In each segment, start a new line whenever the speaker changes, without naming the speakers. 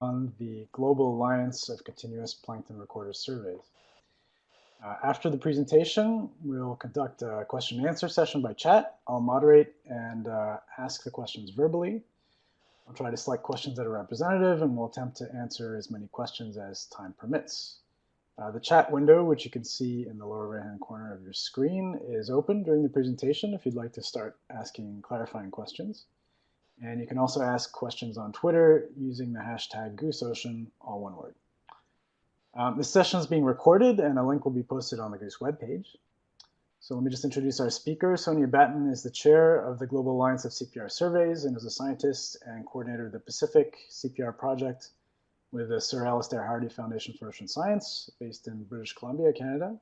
on the Global Alliance of Continuous Plankton Recorder surveys. After the presentation, we'll conduct a question and answer session by chat. I'll moderate and ask the questions verbally. I'll try to select questions that are representative, and we'll attempt to answer as many questions as time permits. The chat window, which you can see in the lower right-hand corner of your screen, is open during the presentation if you'd like to start asking clarifying questions. And you can also ask questions on Twitter using the hashtag GooseOcean, all one word. This session is being recorded, and a link will be posted on the Goose webpage. So let me just introduce our speaker. Sonia Batten is the chair of the Global Alliance of CPR Surveys and is a scientist and coordinator of the Pacific CPR project with the Sir Alistair Hardy Foundation for Ocean Science, based in British Columbia, Canada.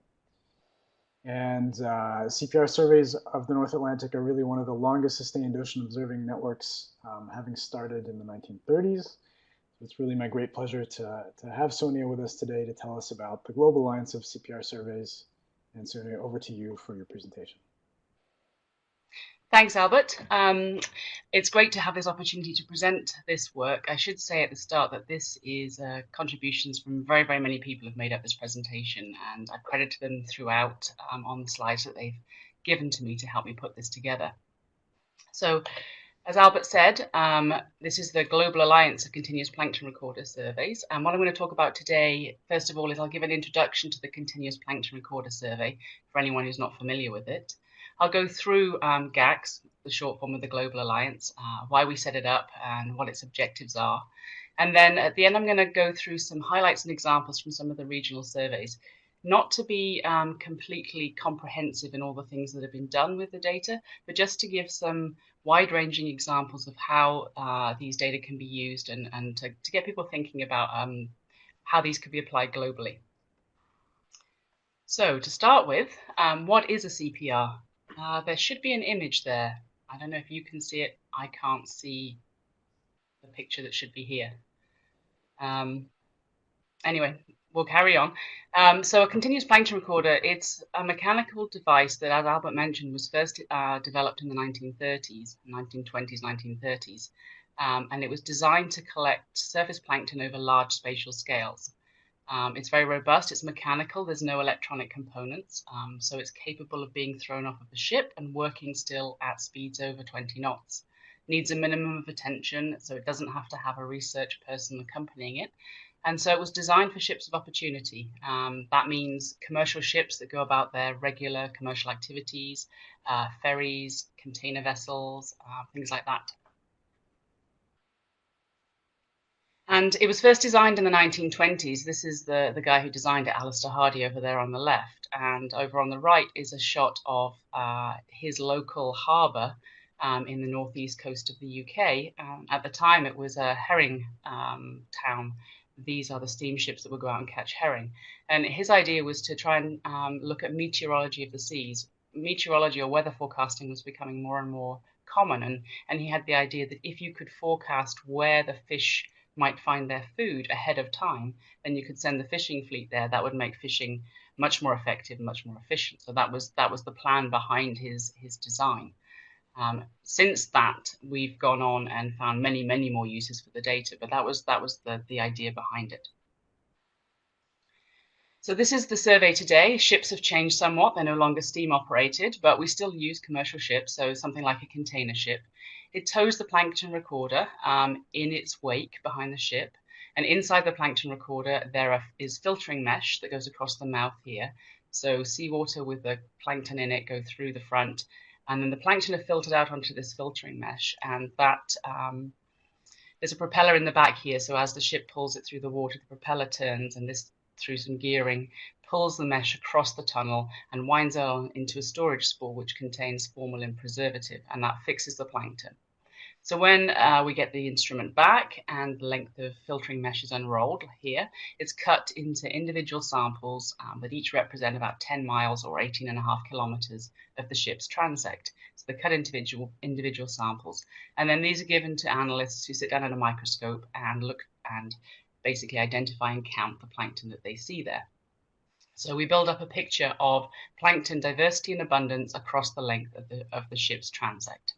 And CPR surveys of the North Atlantic are really one of the longest sustained ocean observing networks, having started in the 1930s. So it's really my great pleasure to have Sonia with us today to tell us about the Global Alliance of CPR Surveys. And Sonia, over to you for your presentation.
Thanks, Albert. It's great to have this opportunity to present this work. I should say at the start that this is contributions from very, very many people who have made up this presentation, and I credit them throughout on the slides that they've given to me to help me put this together. So, as Albert said, this is the Global Alliance of Continuous Plankton Recorder Surveys, and what I'm going to talk about today, first of all, is I'll give an introduction to the Continuous Plankton Recorder Survey for anyone who's not familiar with it. I'll go through GACS, the short form of the Global Alliance, why we set it up and what its objectives are. And then at the end, I'm going to go through some highlights and examples from some of the regional surveys, not to be completely comprehensive in all the things that have been done with the data, but just to give some wide-ranging examples of how these data can be used and to get people thinking about how these could be applied globally. So to start with, what is a CPR? There should be an image there. I don't know if you can see it. I can't see the picture that should be here. Anyway, we'll carry on. So a continuous plankton recorder, it's a mechanical device that, as Albert mentioned, was first developed in the 1930s, 1920s, 1930s. And it was designed to collect surface plankton over large spatial scales. It's very robust, it's mechanical, there's no electronic components, so it's capable of being thrown off of the ship and working still at speeds over 20 knots. Needs a minimum of attention, so it doesn't have to have a research person accompanying it. And so it was designed for ships of opportunity. That means commercial ships that go about their regular commercial activities, ferries, container vessels, things like that. And it was first designed in the 1920s. This is the guy who designed it, Alistair Hardy, over there on the left. And over on the right is a shot of his local harbour in the northeast coast of the UK. At the time, it was a herring town. These are the steamships that would go out and catch herring. And his idea was to try and look at meteorology of the seas. Meteorology or weather forecasting was becoming more and more common. And he had the idea that if you could forecast where the fish might find their food ahead of time, then you could send the fishing fleet there. That would make fishing much more effective, much more efficient. So that was the plan behind his design. Since that, we've gone on and found many, many more uses for the data, but that was the idea behind it. So this is the survey today. Ships have changed somewhat. They're no longer steam operated, but we still use commercial ships, so something like a container ship. It tows the plankton recorder in its wake behind the ship. And inside the plankton recorder, there is filtering mesh that goes across the mouth here. So seawater with the plankton in it go through the front. And then the plankton are filtered out onto this filtering mesh. And that there's a propeller in the back here. So as the ship pulls it through the water, the propeller turns, and this, through some gearing, pulls the mesh across the tunnel and winds on into a storage spool which contains formalin preservative, and that fixes the plankton. So when we get the instrument back and the length of filtering mesh is unrolled here, it's cut into individual samples that each represent about 10 miles or 18.5 kilometers of the ship's transect. So they cut individual samples, and then these are given to analysts who sit down at a microscope and look and basically identify and count the plankton that they see there. So we build up a picture of plankton diversity and abundance across the length of the ship's transect.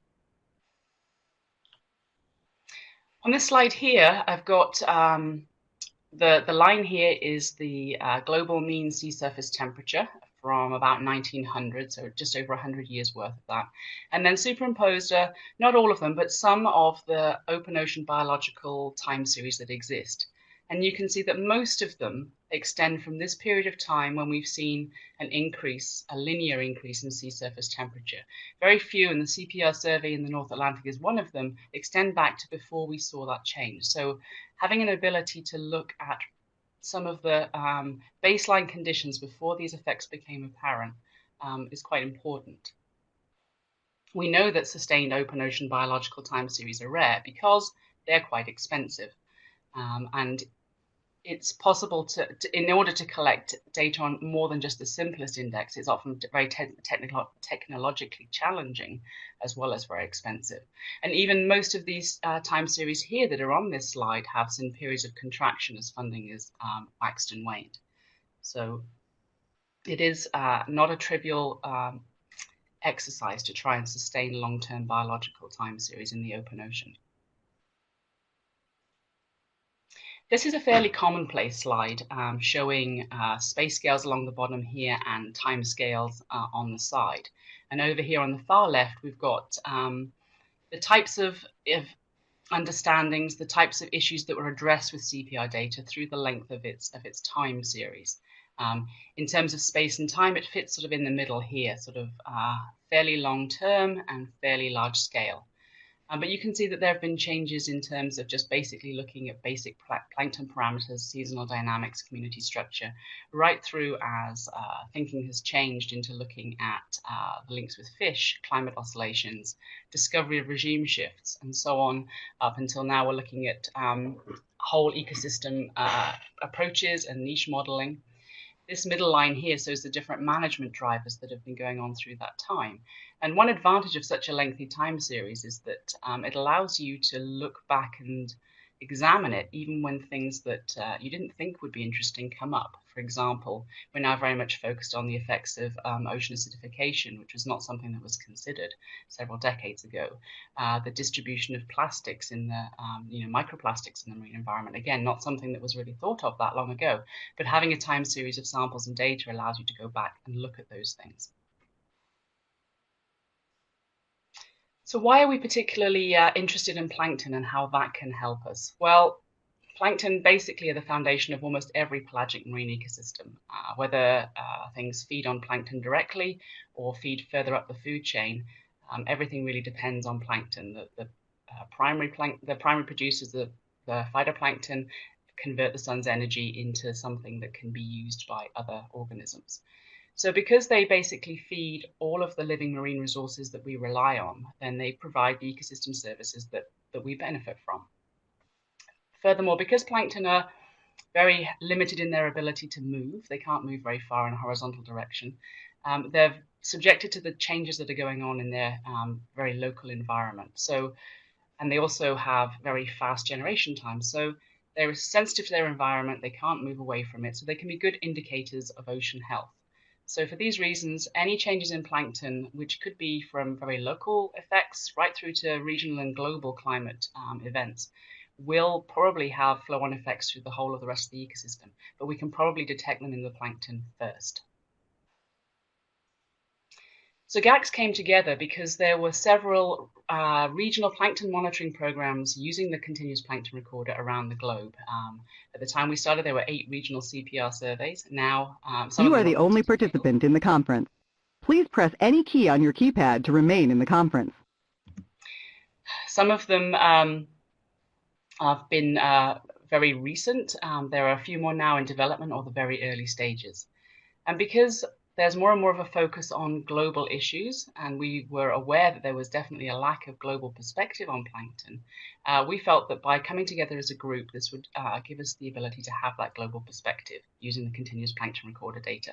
On this slide here, I've got the line here is the global mean sea surface temperature from about 1900, so just over 100 years worth of that. And then superimposed, not all of them, but some of the open ocean biological time series that exist. And you can see that most of them extend from this period of time when we've seen an increase, a linear increase in sea surface temperature. Very few, and the CPR survey in the North Atlantic is one of them, extend back to before we saw that change. So having an ability to look at some of the baseline conditions before these effects became apparent is quite important. We know that sustained open ocean biological time series are rare because they're quite expensive. And it's possible in order to collect data on more than just the simplest index, it's often very technologically challenging as well as very expensive. And even most of these time series here that are on this slide have seen periods of contraction as funding is waxed and waned. So it is not a trivial exercise to try and sustain long-term biological time series in the open ocean. This is a fairly commonplace slide showing space scales along the bottom here and time scales on the side. And over here on the far left, we've got the types of understandings, the types of issues that were addressed with CPR data through the length of its time series. In terms of space and time, it fits sort of in the middle here, sort of fairly long term and fairly large scale. But you can see that there have been changes in terms of just basically looking at basic plankton parameters, seasonal dynamics, community structure, right through as thinking has changed into looking at the links with fish, climate oscillations, discovery of regime shifts, and so on, up until now we're looking at whole ecosystem approaches and niche modeling. This middle line here shows the different management drivers that have been going on through that time. And one advantage of such a lengthy time series is that it allows you to look back and examine it even when things that you didn't think would be interesting come up. For example, we're now very much focused on the effects of ocean acidification, which was not something that was considered several decades ago. The distribution of plastics in the, microplastics in the marine environment, again, not something that was really thought of that long ago, but having a time series of samples and data allows you to go back and look at those things. So why are we particularly interested in plankton and how that can help us? Well, plankton basically are the foundation of almost every pelagic marine ecosystem, whether things feed on plankton directly or feed further up the food chain. Everything really depends on plankton. The primary producers, the phytoplankton, convert the sun's energy into something that can be used by other organisms. So because they basically feed all of the living marine resources that we rely on, then they provide the ecosystem services that we benefit from. Furthermore, because plankton are very limited in their ability to move, they can't move very far in a horizontal direction, they're subjected to the changes that are going on in their very local environment. So, and they also have very fast generation times. So they're sensitive to their environment, they can't move away from it, so they can be good indicators of ocean health. So for these reasons, any changes in plankton, which could be from very local effects right through to regional and global climate events, will probably have flow-on effects through the whole of the rest of the ecosystem, but we can probably detect them in the plankton first. So GACS came together because there were several regional plankton monitoring programs using the Continuous Plankton Recorder around the globe. At the time we started, there were 8 regional CPR surveys. Now,
you are the only participant in the conference. Please press any key on your keypad to remain in the conference.
Some of them have been very recent. There are a few more now in development or the very early stages. And because there's more and more of a focus on global issues, and we were aware that there was definitely a lack of global perspective on plankton, we felt that by coming together as a group, this would give us the ability to have that global perspective using the Continuous Plankton Recorder data.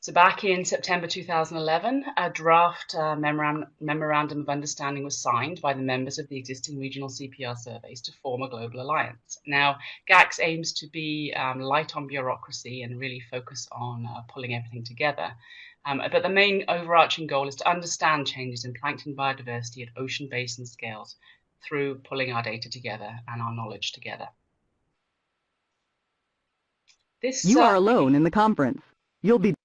So back in September 2011, a draft Memorandum of Understanding was signed by the members of the existing regional CPR surveys to form a global alliance. Now, GACS aims to be light on bureaucracy and really focus on pulling everything together. But the main overarching goal is to understand changes in plankton biodiversity at ocean basin scales through pulling our data together and our knowledge together.
You are alone in the conference. You'll be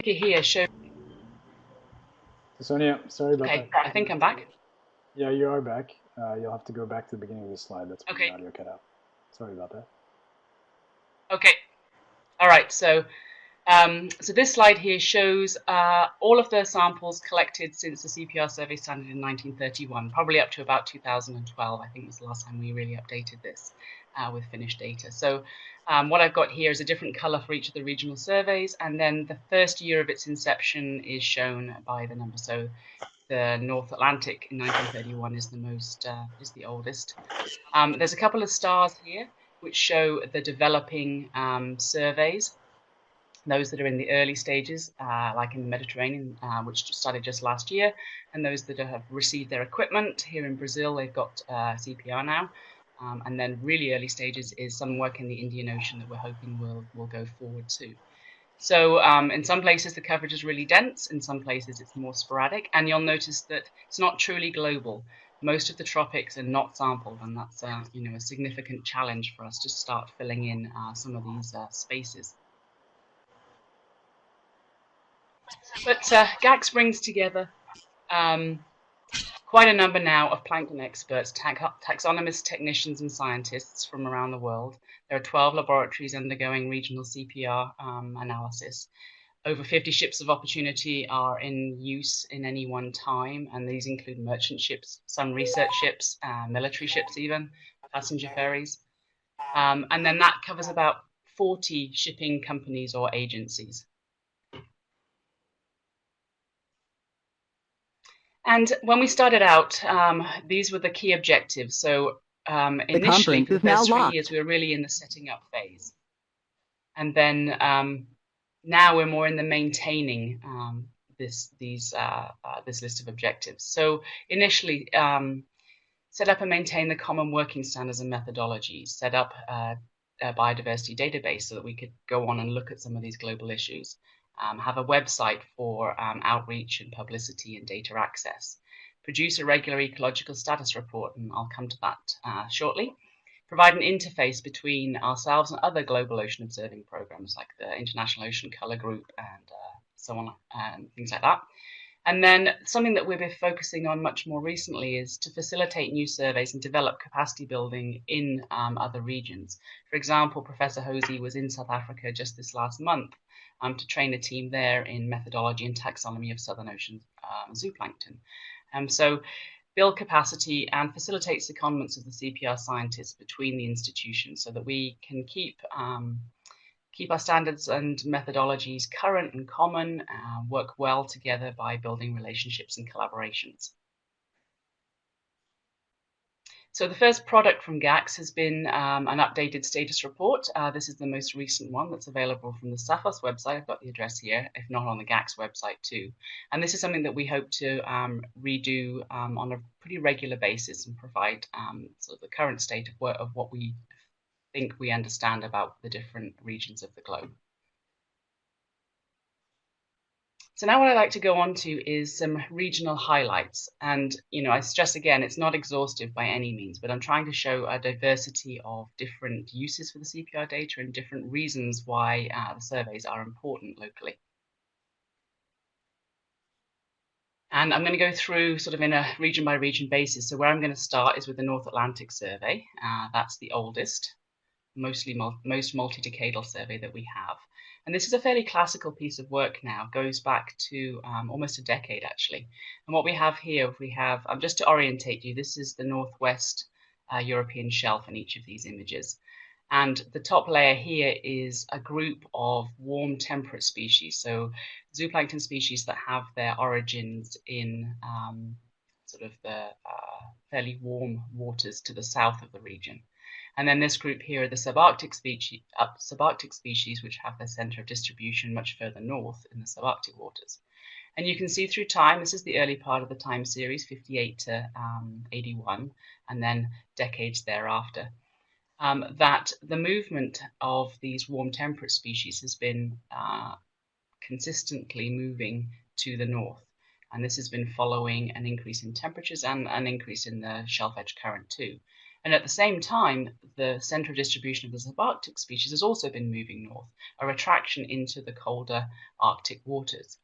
here show.
Sonia, sorry about that.
I think I'm back.
Yeah, you are back. You'll have to go back to the beginning of the slide. That's when
Okay.
the audio cut out. Sorry about that.
Okay. All right. So this slide here shows all of the samples collected since the CPR survey started in 1931, probably up to about 2012. I think was the last time we really updated this with finished data. So what I've got here is a different color for each of the regional surveys, and then the first year of its inception is shown by the number. So the North Atlantic in 1931 is the most is the oldest. There's a couple of stars here which show the developing surveys, those that are in the early stages, like in the Mediterranean, which started just last year, and those that have received their equipment. Here in Brazil, they've got CPR now. And then really early stages is some work in the Indian Ocean that we're hoping will go forward too. So in some places the coverage is really dense, in some places it's more sporadic, and you'll notice that it's not truly global. Most of the tropics are not sampled, and that's a significant challenge for us to start filling in some of these spaces. But GACS brings together quite a number now of plankton experts, taxonomists, technicians, and scientists from around the world. There are 12 laboratories undergoing regional CPR analysis. Over 50 ships of opportunity are in use in any one time, and these include merchant ships, some research ships, military ships even, passenger ferries. And then that covers about 40 shipping companies or agencies. And when we started out, these were the key objectives. So initially, for the first 3 years, we were really in the setting up phase. And then now we're more in the maintaining this list of objectives. So initially, set up and maintain the common working standards and methodologies, set up a biodiversity database so that we could go on and look at some of these global issues. Have a website for outreach and publicity and data access, produce a regular ecological status report, and I'll come to that shortly, provide an interface between ourselves and other global ocean observing programs like the International Ocean Color Group and so on, and things like that. And then something that we've been focusing on much more recently is to facilitate new surveys and develop capacity building in other regions. For example, Professor Hosey was in South Africa just this last month to train a team there in methodology and taxonomy of Southern Ocean zooplankton. So build capacity and facilitate secondments of the CPR scientists between the institutions so that we can keep our standards and methodologies current and common, work well together by building relationships and collaborations. So the first product from GACS has been an updated status report. This is the most recent one that's available from the SAFOS website. I've got the address here, if not on the GACS website too. And this is something that we hope to redo on a pretty regular basis and provide sort of the current state of what we think we understand about the different regions of the globe. So now what I'd like to go on to is some regional highlights. And, I stress again, it's not exhaustive by any means, but I'm trying to show a diversity of different uses for the CPR data and different reasons why the surveys are important locally. And I'm going to go through sort of in a region by region basis. So where I'm going to start is with the North Atlantic survey. That's the oldest, most multi-decadal survey that we have. And this is a fairly classical piece of work now, goes back to almost a decade actually. And what we have here, just to orientate you, this is the northwest European shelf in each of these images. And the top layer here is a group of warm temperate species. So zooplankton species that have their origins in sort of the fairly warm waters to the south of the region. And then this group here are the subarctic species, which have their center of distribution much further north in the subarctic waters. And you can see through time, this is the early part of the time series, 58 to 81, and then decades thereafter, that the movement of these warm temperate species has been consistently moving to the north. And this has been following an increase in temperatures and an increase in the shelf edge current too. And at the same time, the central distribution of the subarctic species has also been moving north, a retraction into the colder Arctic waters.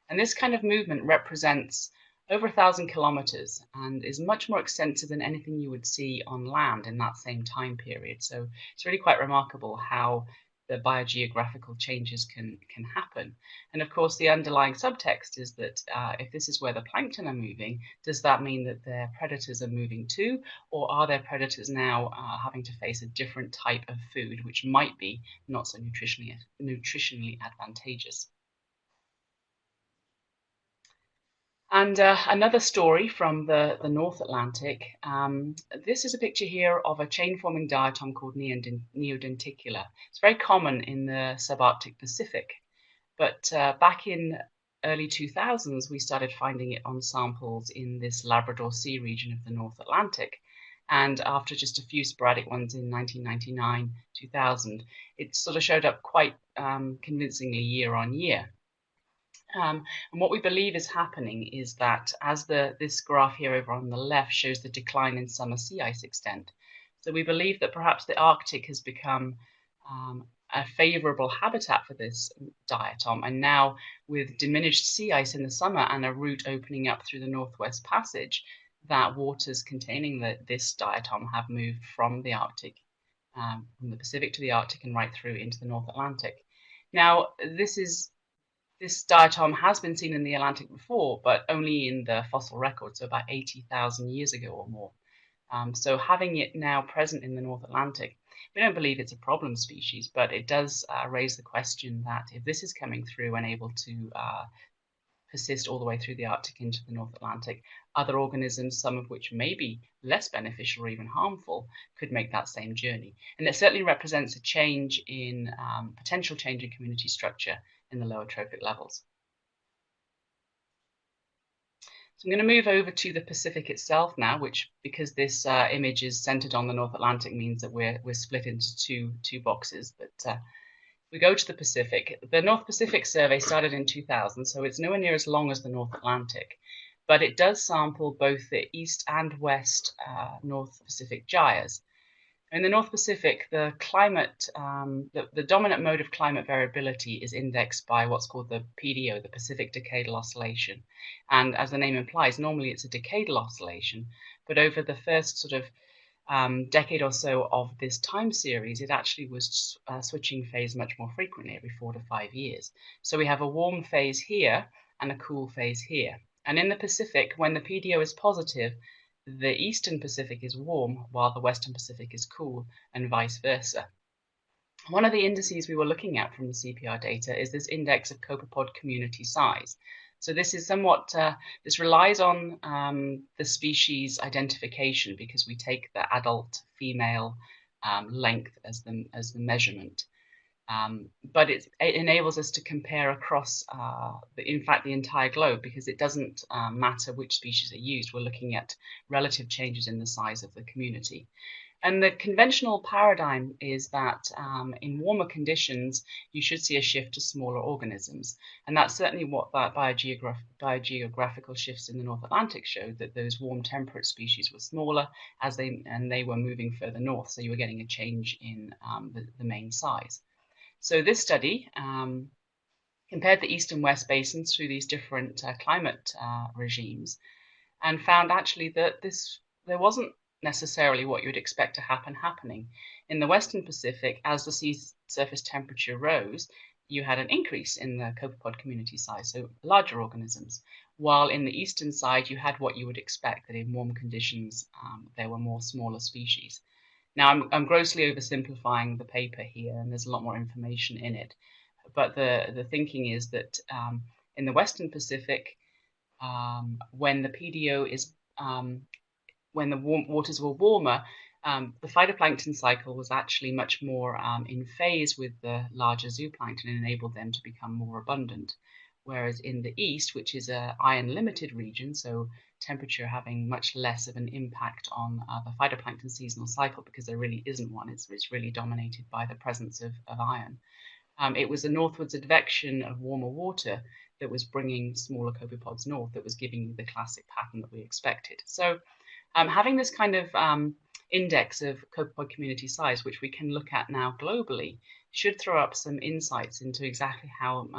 And this kind of movement represents over 1,000 kilometers and is much more extensive than anything you would see on land in that same time period. So it's really quite remarkable how the biogeographical changes can happen. And of course, the underlying subtext is that if this is where the plankton are moving, does that mean that their predators are moving too? Or are their predators now having to face a different type of food, which might be not so nutritionally advantageous? And another story from the North Atlantic. This is a picture here of a chain-forming diatom called Neodenticula. It's very common in the subarctic Pacific, but back in early 2000s, we started finding it on samples in this Labrador Sea region of the North Atlantic. And after just a few sporadic ones in 1999, 2000, it sort of showed up quite convincingly year on year. And what we believe is happening is that as this graph here over on the left shows the decline in summer sea ice extent. So we believe that perhaps the Arctic has become a favorable habitat for this diatom. And now with diminished sea ice in the summer and a route opening up through the Northwest Passage, that waters containing this diatom have moved from the Arctic, from the Pacific to the Arctic and right through into the North Atlantic. Now, this diatom has been seen in the Atlantic before, but only in the fossil record, so about 80,000 years ago or more. So having it now present in the North Atlantic, we don't believe it's a problem species, but it does raise the question that if this is coming through and able to persist all the way through the Arctic into the North Atlantic, other organisms, some of which may be less beneficial or even harmful, could make that same journey. And it certainly represents a change in, potential change in community structure in the lower trophic levels. So I'm going to move over to the Pacific itself now, which, because this image is centered on the North Atlantic, means that we're split into two boxes. But if we go to the Pacific, the North Pacific Survey started in 2000, so it's nowhere near as long as the North Atlantic, but it does sample both the east and west North Pacific gyres. In the North Pacific, the climate, the dominant mode of climate variability is indexed by what's called the PDO, the Pacific Decadal Oscillation. And as the name implies, normally it's a decadal oscillation, but over the first sort of decade or so of this time series, it actually was switching phase much more frequently, every 4 to 5 years. So we have a warm phase here and a cool phase here. And in the Pacific, when the PDO is positive, the Eastern Pacific is warm while the Western Pacific is cool, and vice versa. One of the indices we were looking at from the CPR data is this index of copepod community size. So this is somewhat, this relies on the species identification, because we take the adult female length as the measurement. But it enables us to compare across, in fact, the entire globe, because it doesn't matter which species are used. We're looking at relative changes in the size of the community. And the conventional paradigm is that in warmer conditions, you should see a shift to smaller organisms. And that's certainly what that biogeographical shifts in the North Atlantic showed, that those warm temperate species were smaller and they were moving further north. So you were getting a change in the main size. So this study compared the east and west basins through these different climate regimes, and found actually that there wasn't necessarily what you would expect to happening. In the Western Pacific, as the sea surface temperature rose, you had an increase in the copepod community size, so larger organisms, while in the eastern side you had what you would expect, that in warm conditions there were more smaller species. Now, I'm grossly oversimplifying the paper here, and there's a lot more information in it. But the thinking is that in the Western Pacific, when the PDO is, when the waters were warmer, the phytoplankton cycle was actually much more in phase with the larger zooplankton and enabled them to become more abundant. whereas in the east, which is a iron limited region, so temperature having much less of an impact on the phytoplankton seasonal cycle, because there really isn't one. It's really dominated by the presence of iron. It was a northwards advection of warmer water that was bringing smaller copepods north, that was giving you the classic pattern that we expected. So having this kind of index of copepod community size, which we can look at now globally, should throw up some insights into exactly how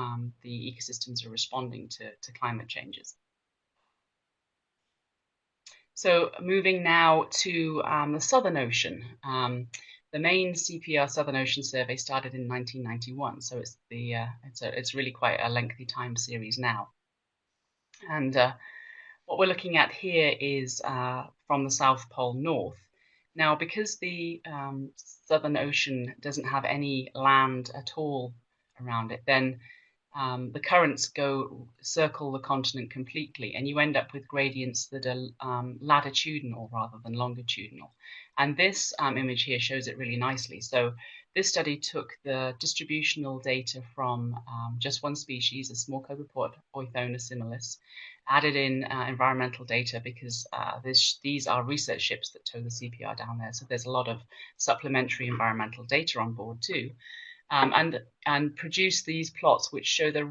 the ecosystems are responding to climate changes. So moving now to the Southern Ocean. The main CPR Southern Ocean survey started in 1991, so it's really quite a lengthy time series now. And what we're looking at here is from the South Pole north. Now, because the Southern Ocean doesn't have any land at all around it, then the currents circle the continent completely, and you end up with gradients that are latitudinal rather than longitudinal. And this image here shows it really nicely. So this study took the distributional data from just one species, a small copepod, Oithona similis, added in environmental data, because these are research ships that tow the CPR down there. So there's a lot of supplementary environmental data on board too. And produce these plots which show the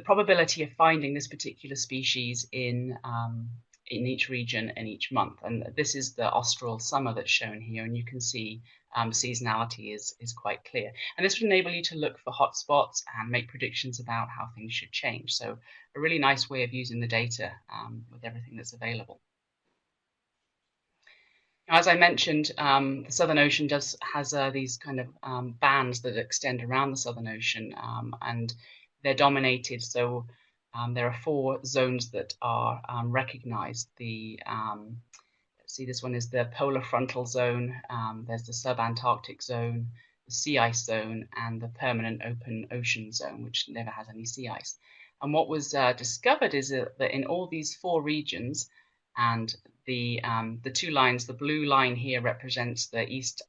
probability of finding this particular species in each region and each month. And this is the austral summer that's shown here, and you can see seasonality is quite clear. And this would enable you to look for hotspots and make predictions about how things should change. So a really nice way of using the data with everything that's available. As I mentioned, the Southern Ocean has these kind of bands that extend around the Southern Ocean, and they're dominated. So there are 4 zones that are recognized. See, this one is the polar frontal zone. There's the subantarctic zone, the sea ice zone, and the permanent open ocean zone, which never has any sea ice. And what was discovered is that in all these 4 regions, and the 2 lines, the blue line here represents the East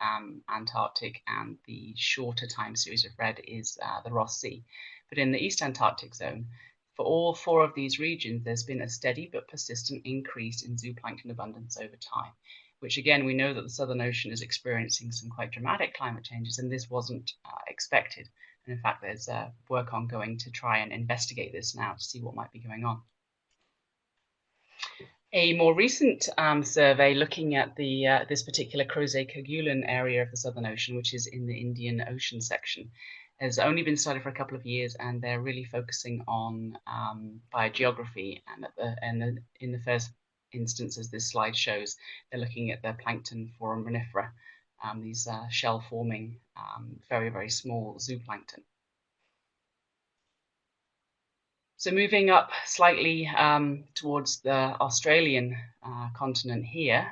Antarctic, and the shorter time series of red is the Ross Sea. But in the East Antarctic zone, for all 4 of these regions, there's been a steady but persistent increase in zooplankton abundance over time, which again, we know that the Southern Ocean is experiencing some quite dramatic climate changes, and this wasn't expected. And in fact, there's work ongoing to try and investigate this now to see what might be going on. A more recent survey looking at this particular Crozet-Kerguelen area of the Southern Ocean, which is in the Indian Ocean section, has only been started for a couple of years, and they're really focusing on biogeography. And in the first instance, as this slide shows, they're looking at the plankton foraminifera, these shell-forming, very, very small zooplankton. So moving up slightly towards the Australian continent here,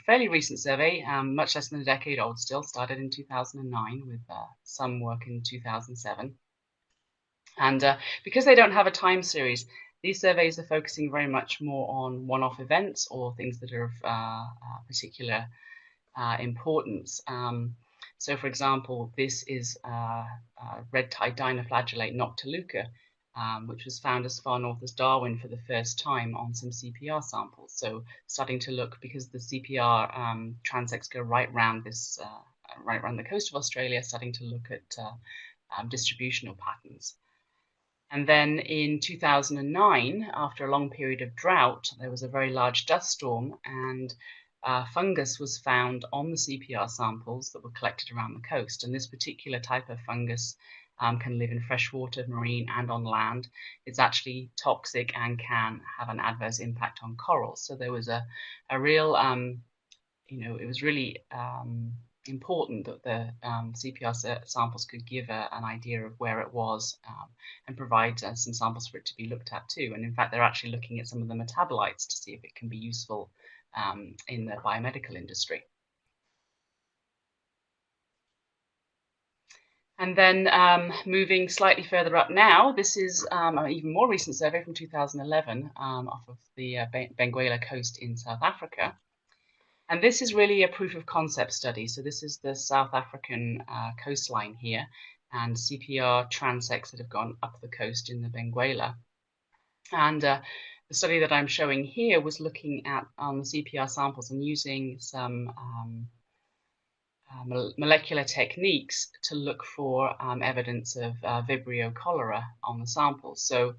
fairly recent survey, much less than a decade old still, started in 2009 with some work in 2007. And because they don't have a time series, these surveys are focusing very much more on one-off events or things that are of particular importance. So for example, this is red-tide dinoflagellate noctiluca, which was found as far north as Darwin for the first time on some CPR samples. So starting to look, because the CPR transects go right around the coast of Australia, starting to look at distributional patterns. And then in 2009, after a long period of drought, there was a very large dust storm, and fungus was found on the CPR samples that were collected around the coast. And this particular type of fungus can live in freshwater, marine, and on land. It's actually toxic and can have an adverse impact on corals. So there was a real, it was really important that the CPR samples could give an idea of where it was and provide some samples for it to be looked at too. And in fact, they're actually looking at some of the metabolites to see if it can be useful in the biomedical industry. And then moving slightly further up now, this is an even more recent survey from 2011 off of the Benguela coast in South Africa. And this is really a proof of concept study. So this is the South African coastline here. and CPR transects that have gone up the coast in the Benguela. And the study that I'm showing here was looking at the CPR samples and using some molecular techniques to look for evidence of Vibrio cholera on the samples. So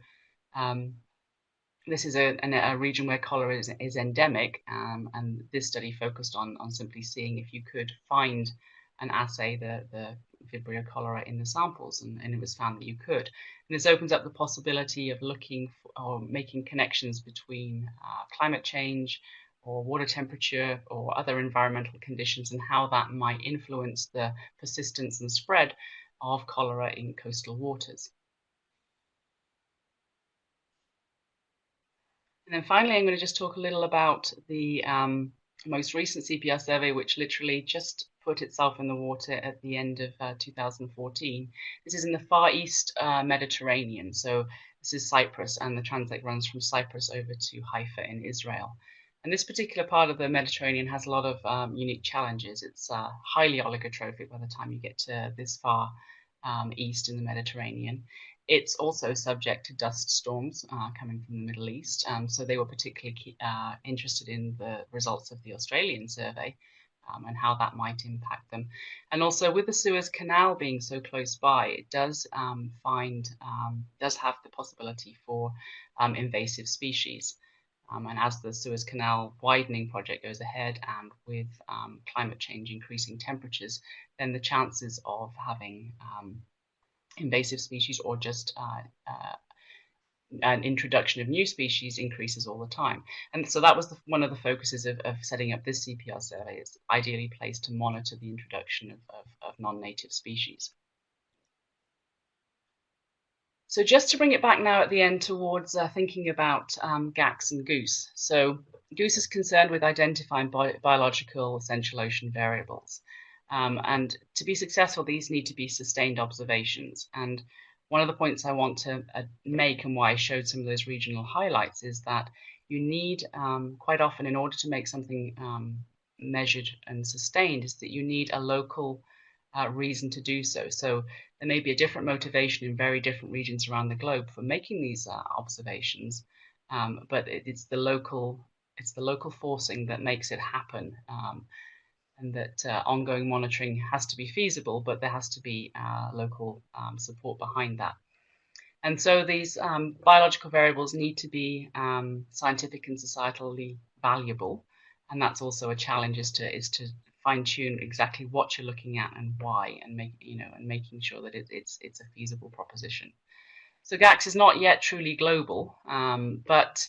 this is a region where cholera is endemic, and this study focused on simply seeing if you could find an assay the Vibrio cholera in the samples, and it was found that you could. And this opens up the possibility of looking for, or making connections between climate change or water temperature or other environmental conditions and how that might influence the persistence and spread of cholera in coastal waters. And then finally, I'm going to just talk a little about the most recent CPR survey, which literally just put itself in the water at the end of 2014. This is in the Far East Mediterranean. So this is Cyprus, and the transect runs from Cyprus over to Haifa in Israel. And this particular part of the Mediterranean has a lot of unique challenges. It's highly oligotrophic by the time you get to this far east in the Mediterranean. It's also subject to dust storms coming from the Middle East. So they were particularly interested in the results of the Australian survey and how that might impact them. And also with the Suez Canal being so close by, it does does have the possibility for invasive species. And as the Suez Canal widening project goes ahead, and with climate change increasing temperatures, then the chances of having invasive species or just an introduction of new species increases all the time. And so that was one of the focuses of setting up this CPR survey. It's ideally placed to monitor the introduction of non-native species. So just to bring it back now at the end towards thinking about GACS and GOOSE. So GOOSE is concerned with identifying biological essential ocean variables. And to be successful, these need to be sustained observations. And one of the points I want to make, and why I showed some of those regional highlights, is that you need quite often, in order to make something measured and sustained, is that you need a local reason to do so. So there may be a different motivation in very different regions around the globe for making these observations, but it's the local forcing that makes it happen, and that ongoing monitoring has to be feasible, but there has to be local support behind that. And so these biological variables need to be scientific and societally valuable, and that's also a challenge, is to fine-tune exactly what you're looking at and why, and making sure that it's a feasible proposition. So GACS is not yet truly global, but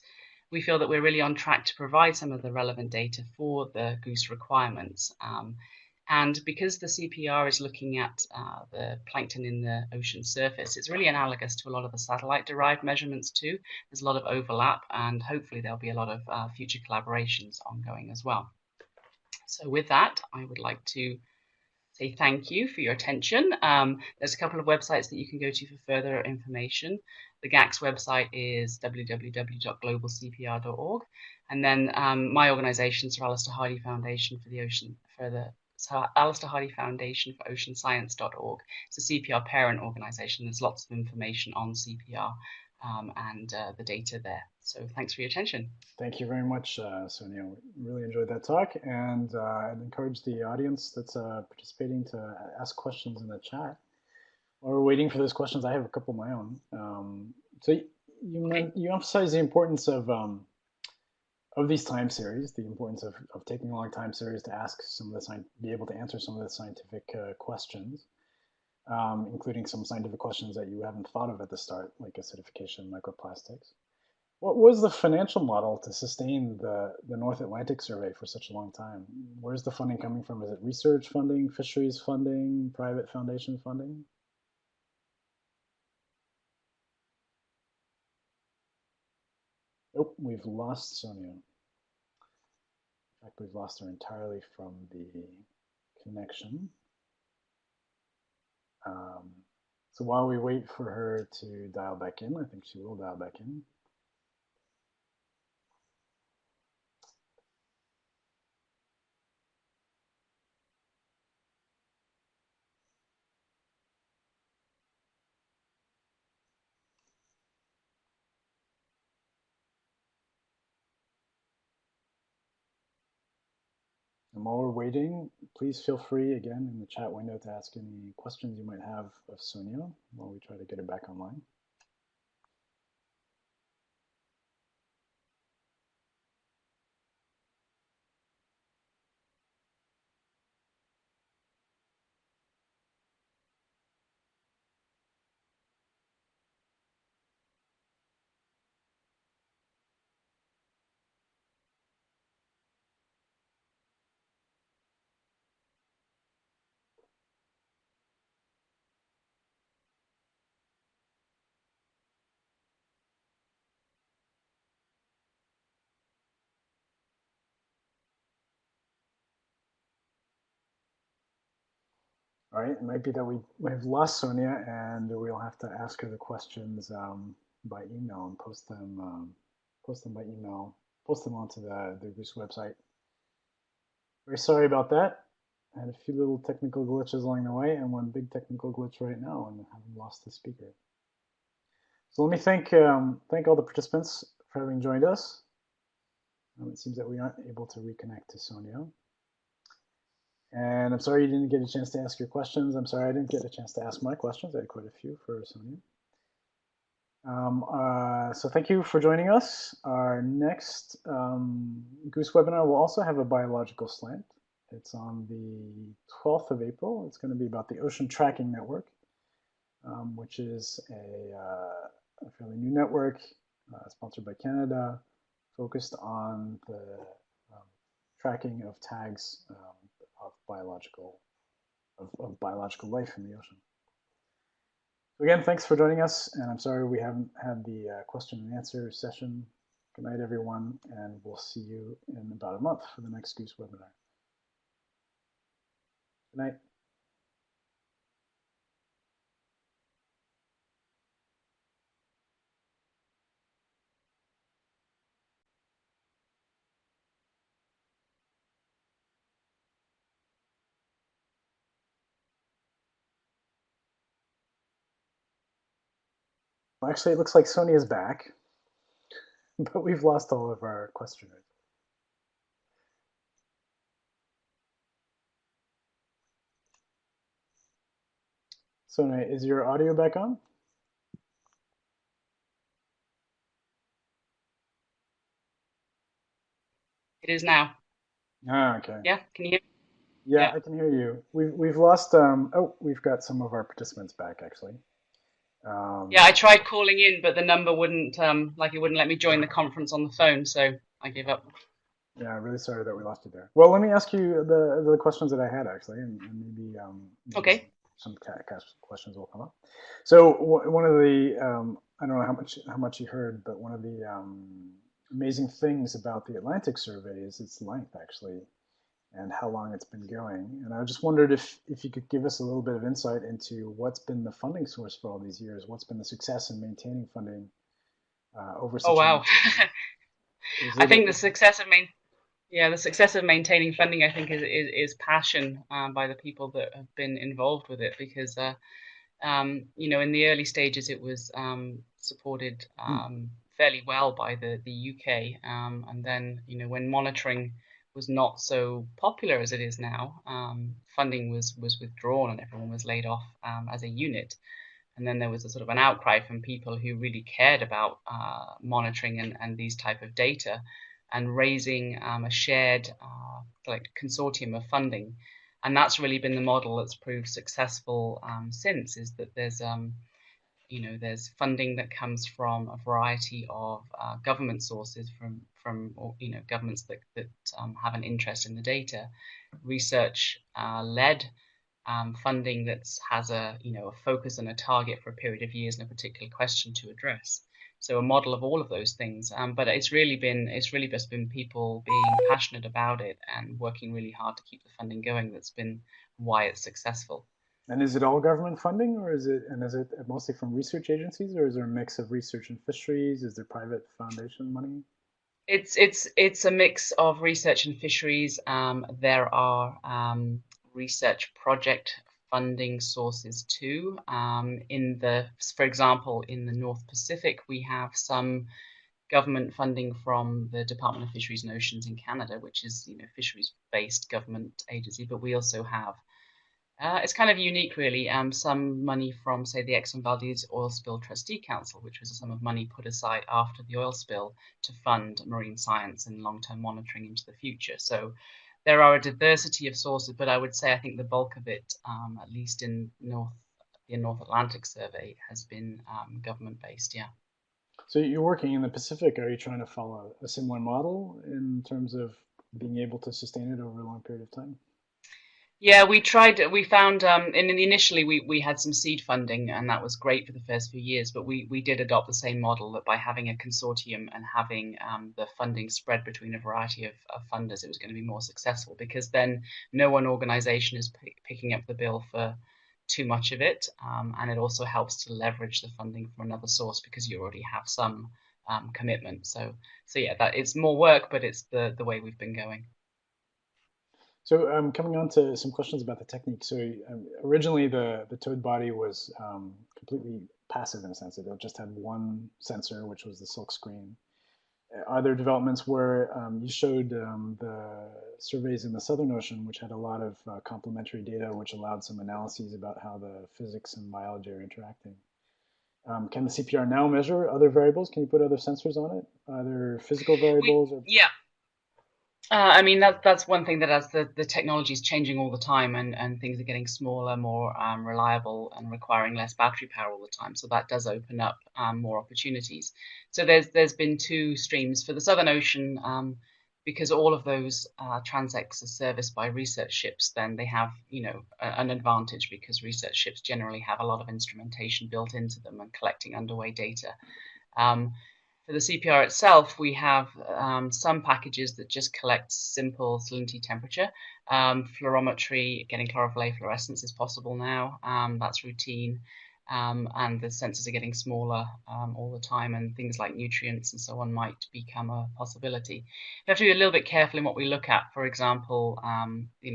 we feel that we're really on track to provide some of the relevant data for the GOOSE requirements. And because the CPR is looking at the plankton in the ocean surface, it's really analogous to a lot of the satellite-derived measurements too. There's a lot of overlap, and hopefully there'll be a lot of future collaborations ongoing as well. So with that, I would like to say thank you for your attention. There's a couple of websites that you can go to for further information. The GACS website is www.globalcpr.org, and then my organisation, Sir Alistair Hardy Foundation for Alistair Hardy Foundation for Ocean Science.org. It's a CPR parent organisation. There's lots of information on CPR and the data there. So thanks for your attention.
Thank you very much, Sonia. Really enjoyed that talk, and I'd encourage the audience that's participating to ask questions in the chat. While we're waiting for those questions, I have a couple of my own. So you emphasize the importance of these time series, the importance of taking a long time series to ask some of the be able to answer some of the scientific questions, including some scientific questions that you haven't thought of at the start, like acidification, microplastics. What was the financial model to sustain the North Atlantic survey for such a long time? Where's the funding coming from? Is it research funding, fisheries funding, private foundation funding? Nope, we've lost Sonia. In fact, we've lost her entirely from the connection. So while we wait for her to dial back in, I think she will dial back in. while we're waiting, please feel free again in the chat window to ask any questions you might have of Sonia while we try to get her back online. All right, it might be that we've lost Sonia and we'll have to ask her the questions by email and post them by email, post them onto the Goose website. Very sorry about that. I had a few little technical glitches along the way and one big technical glitch right now and having lost the speaker. So let me thank all the participants for having joined us. It seems that we aren't able to reconnect to Sonia. And I'm sorry you didn't get a chance to ask your questions. I'm sorry I didn't get a chance to ask my questions. I had quite a few for Sonia. So thank you for joining us. Our next Goose webinar will also have a biological slant. It's on the 12th of April. It's going to be about the Ocean Tracking Network, which is a fairly new network sponsored by Canada, focused on the tracking of tags of biological life in the ocean. So again, thanks for joining us, and I'm sorry we haven't had the question and answer session. Good night, everyone, and we'll see you in about a month for the next Goose webinar. Good night. Well, actually, it looks like Sonia's back, but we've lost all of our questioners. Sonia, is your audio back on?
It is now.
Ah, okay.
Yeah, can you hear me?
Yeah, I can hear you. We've lost. Oh, we've got some of our participants back actually.
Yeah, I tried calling in, but the number wouldn't it wouldn't let me join the conference on the phone, so I gave up.
Yeah, really sorry that we lost you there. Well, let me ask you the questions that I had actually, and maybe
Okay.
some questions will come up. So one of the I don't know how much you heard, but one of the amazing things about the Atlantic survey is its length actually, and how long it's been going. And I just wondered if you could give us a little bit of insight into what's been the funding source for all these years, what's been the success in maintaining funding over such
Oh
a long
wow.
time.
I think the success of maintaining funding, I think, is passion by the people that have been involved with it, because you know, in the early stages it was supported fairly well by the UK, and then, you know, when monitoring was not so popular as it is now, funding was withdrawn and everyone was laid off as a unit. And then there was a sort of an outcry from people who really cared about monitoring and these type of data, and raising a shared consortium of funding. And that's really been the model that's proved successful since, is that there's you know, there's funding that comes from a variety of government sources, from you know, governments that have an interest in the data, research led funding that has a, you know, a focus and a target for a period of years and a particular question to address. So a model of all of those things, but it's really just been people being passionate about it and working really hard to keep the funding going. That's been why it's successful.
And is it all government funding, or is it mostly from research agencies, or is there a mix of research and fisheries? Is there private foundation money?
It's a mix of research and fisheries. There are research project funding sources too. For example, in the North Pacific, we have some government funding from the Department of Fisheries and Oceans in Canada, which is, fisheries-based government agency, but we also have it's kind of unique, really. Some money from, say, the Exxon Valdez Oil Spill Trustee Council, which was a sum of money put aside after the oil spill to fund marine science and long-term monitoring into the future. So there are a diversity of sources, but I would say I think the bulk of it, at least in the North Atlantic Survey, has been government-based. Yeah.
So you're working in the Pacific. Are you trying to follow a similar model in terms of being able to sustain it over a long period of time?
Yeah, we found, initially we had some seed funding, and that was great for the first few years, but we did adopt the same model, that by having a consortium and having the funding spread between a variety of funders, it was going to be more successful, because then no one organization is picking up the bill for too much of it, and it also helps to leverage the funding from another source because you already have some commitment. So yeah, that it's more work, but it's the way we've been going.
So coming on to some questions about the technique. So originally the towed body was completely passive in a sense. It just had one sensor, which was the silk screen. Are there developments where you showed the surveys in the Southern Ocean, which had a lot of complementary data, which allowed some analyses about how the physics and biology are interacting? Can the CPR now measure other variables? Can you put other sensors on it? Are there physical variables?
Yeah. I mean, that's one thing, that as the technology is changing all the time, and things are getting smaller, more reliable, and requiring less battery power all the time. So that does open up more opportunities. So there's been two streams for the Southern Ocean, because all of those transects are serviced by research ships. Then they have, an advantage, because research ships generally have a lot of instrumentation built into them and collecting underway data. For the CPR itself, we have some packages that just collect simple salinity temperature. Fluorometry, getting chlorophyll A fluorescence is possible now. That's routine. And the sensors are getting smaller all the time, and things like nutrients and so on might become a possibility. We have to be a little bit careful in what we look at. For example,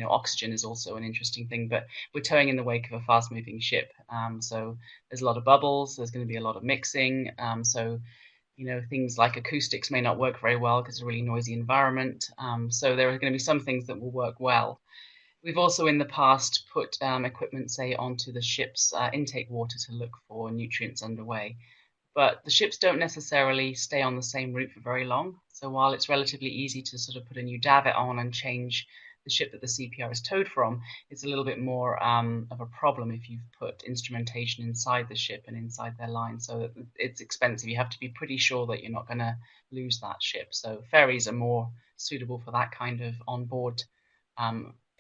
oxygen is also an interesting thing, but we're towing in the wake of a fast-moving ship. So there's a lot of bubbles. There's going to be a lot of mixing. So things like acoustics may not work very well because it's a really noisy environment. So there are going to be some things that will work well. We've also in the past put equipment, say, onto the ship's intake water to look for nutrients underway. But the ships don't necessarily stay on the same route for very long. So while it's relatively easy to sort of put a new davit on and change the ship that the CPR is towed from, it's a little bit more of a problem if you've put instrumentation inside the ship and inside their line. So it's expensive. You have to be pretty sure that you're not going to lose that ship. So ferries are more suitable for that kind of onboard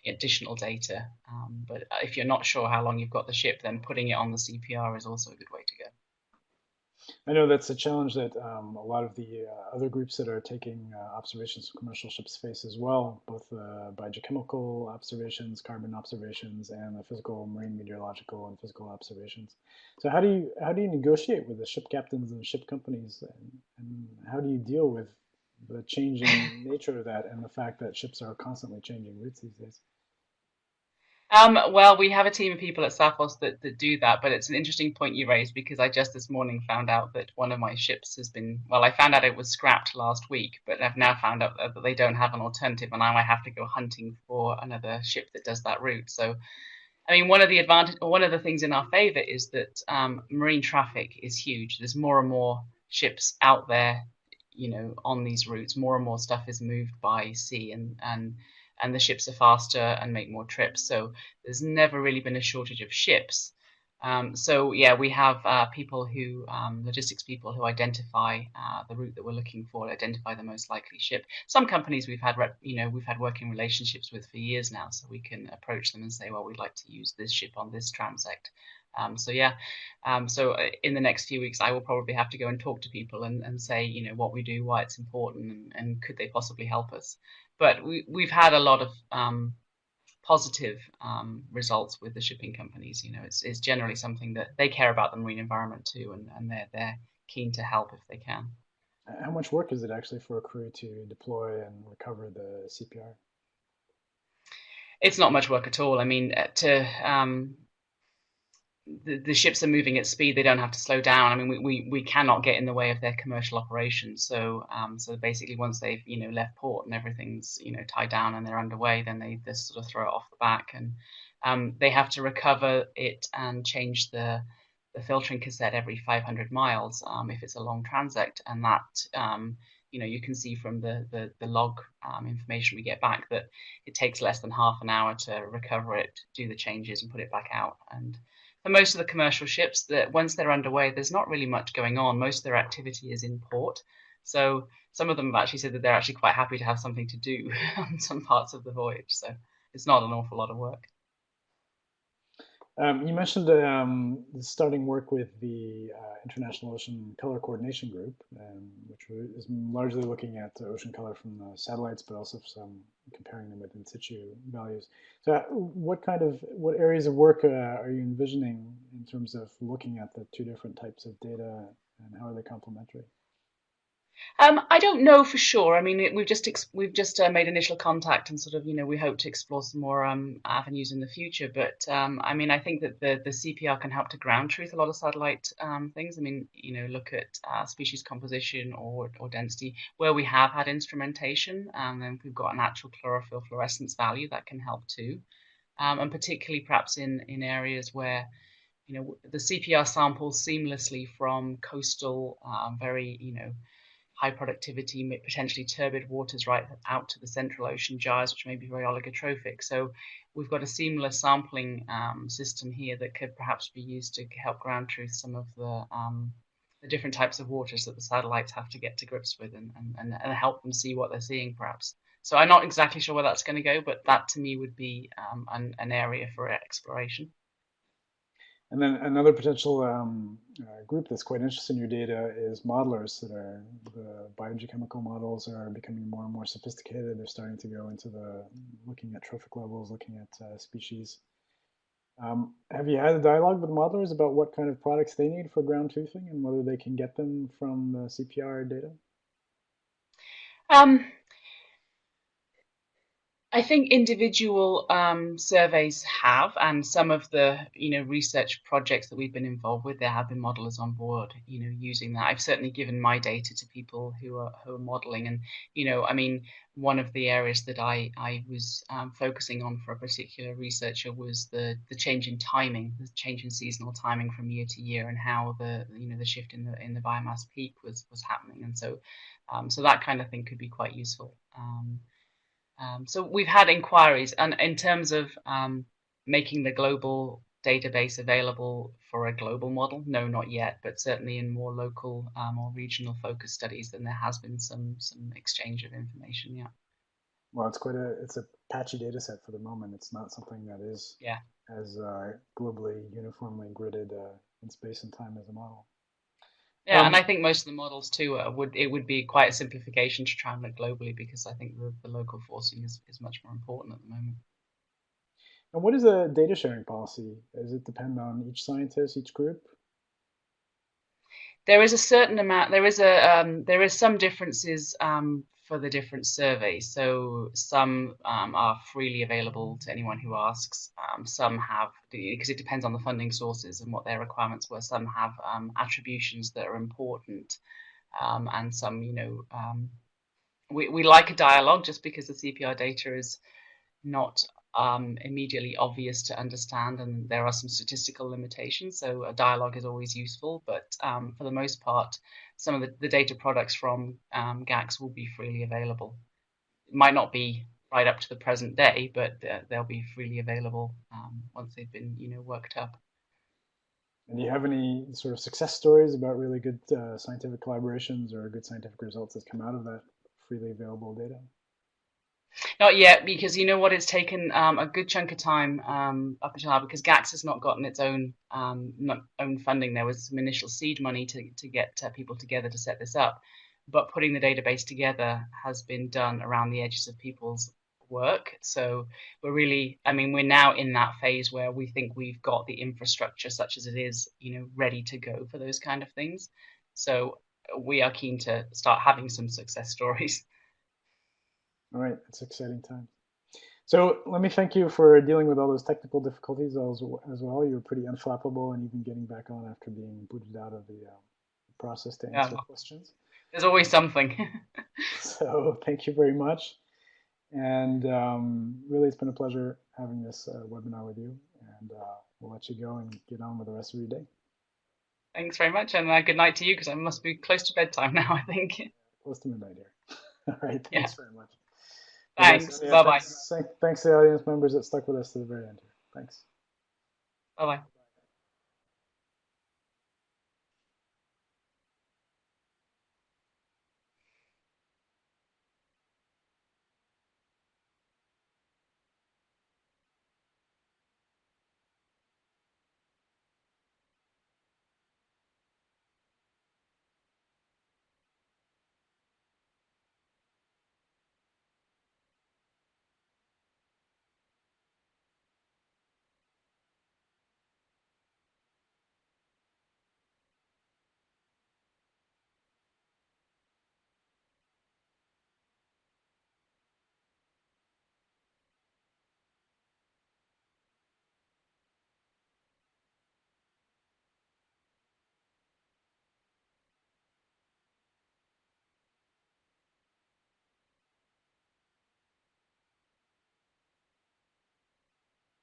additional data. But if you're not sure how long you've got the ship, then putting it on the CPR is also a good way to go.
I know that's a challenge that a lot of the other groups that are taking observations of commercial ships face as well, both biogeochemical observations, carbon observations, and the physical, marine meteorological, and physical observations. So how do you negotiate with the ship captains and ship companies, and how do you deal with the changing nature of that and the fact that ships are constantly changing routes these days?
Well, we have a team of people at Safos that do that, but it's an interesting point you raised, because I just this morning found out that one of my ships has been, well, I found out it was scrapped last week, but I've now found out that they don't have an alternative, and now I have to go hunting for another ship that does that route. So, I mean, one of the things in our favor is that marine traffic is huge. There's more and more ships out there, on these routes. More and more stuff is moved by sea, and the ships are faster and make more trips. So there's never really been a shortage of ships. So yeah, we have logistics people who identify the route that we're looking for, identify the most likely ship. Some companies we've had working relationships with for years now, so we can approach them and say, well, we'd like to use this ship on this transect. So in the next few weeks, I will probably have to go and talk to people and say, what we do, why it's important, and could they possibly help us. But we've had a lot of positive results with the shipping companies. It's generally something that they care about, the marine environment too, and they're keen to help if they can.
How much work is it actually for a crew to deploy and recover the CPR?
It's not much work at all. I mean, the ships are moving at speed; they don't have to slow down. I mean, we cannot get in the way of their commercial operations. So basically, once they've left port and everything's tied down and they're underway, then they just sort of throw it off the back, and they have to recover it and change the filtering cassette every 500 miles if it's a long transect, and that you can see from the log information we get back that it takes less than half an hour to recover it, do the changes, and put it back out. And for most of the commercial ships, that once they're underway, there's not really much going on. Most of their activity is in port. So some of them have actually said that they're actually quite happy to have something to do on some parts of the voyage. So it's not an awful lot of work.
You mentioned starting work with the International Ocean Color Coordination Group, which is largely looking at ocean color from the satellites, but also some comparing them with in situ values. So, what areas of work are you envisioning in terms of looking at the two different types of data, and how are they complementary?
I don't know for sure. I mean, we've just made initial contact, and sort of we hope to explore some more avenues in the future. But I mean, I think that the CPR can help to ground truth a lot of satellite things. I mean, look at species composition or density where we have had instrumentation, and then we've got an actual chlorophyll fluorescence value that can help too, and particularly perhaps in areas where the CPR samples seamlessly from coastal, very high productivity, potentially turbid waters right out to the central ocean gyres, which may be very oligotrophic. So we've got a seamless sampling system here that could perhaps be used to help ground truth some of the different types of waters that the satellites have to get to grips with, and help them see what they're seeing perhaps. So I'm not exactly sure where that's going to go, but that to me would be an area for exploration.
And then another potential group that's quite interested in your data is modelers. The biogeochemical models are becoming more and more sophisticated. They're starting to go into looking at trophic levels, looking at species. Have you had a dialogue with modelers about what kind of products they need for ground truthing and whether they can get them from the CPR data?
Um, I think individual surveys have, and some of the research projects that we've been involved with, there have been modelers on board, using that. I've certainly given my data to people who are modeling, and I mean, one of the areas that I was focusing on for a particular researcher was the change in timing, the change in seasonal timing from year to year, and how the shift in the biomass peak was happening, and so that kind of thing could be quite useful. So we've had inquiries, and in terms of making the global database available for a global model, no, not yet, but certainly in more local or regional focus studies, then there has been some exchange of information. Yeah.
Well, it's a patchy data set for the moment. It's not something that is as globally uniformly gridded in space and time as a model.
Yeah, and I think most of the models too would be quite a simplification to try and look globally, because I think the local forcing is much more important at the moment.
And what is a data sharing policy? Does it depend on each scientist, each group?
There is a certain amount. There is some differences for the different surveys. So some are freely available to anyone who asks. Some have, because it depends on the funding sources and what their requirements were. Some have attributions that are important, and some, we like a dialogue, just because the CPR data is not immediately obvious to understand, and there are some statistical limitations, so a dialogue is always useful. But for the most part, some of the data products from GACS will be freely available. It might not be right up to the present day, but they'll be freely available once they've been worked up.
And do you have any sort of success stories about really good scientific collaborations or good scientific results that come out of that freely available data?
Not yet, because it's taken a good chunk of time up until now, because GACS has not gotten its own funding. There was some initial seed money to get people together to set this up, but putting the database together has been done around the edges of people's work. So we're now in that phase where we think we've got the infrastructure, such as it is, ready to go for those kind of things. So we are keen to start having some success stories.
All right, it's exciting time. So let me thank you for dealing with all those technical difficulties as well. You were pretty unflappable and even getting back on after being booted out of the process to answer
Yeah,
questions.
there's always something.
So thank you very much. And really, it's been a pleasure having this webinar with you. And we'll let you go and get on with the rest of your day.
Thanks very much, and good night to you, because I must be close to bedtime now, I think.
Close to midnight here. All right,
Yeah.
thanks very much.
Thanks. Bye-bye.
Thanks to the audience members that stuck with us to the very end here. Thanks.
Bye-bye.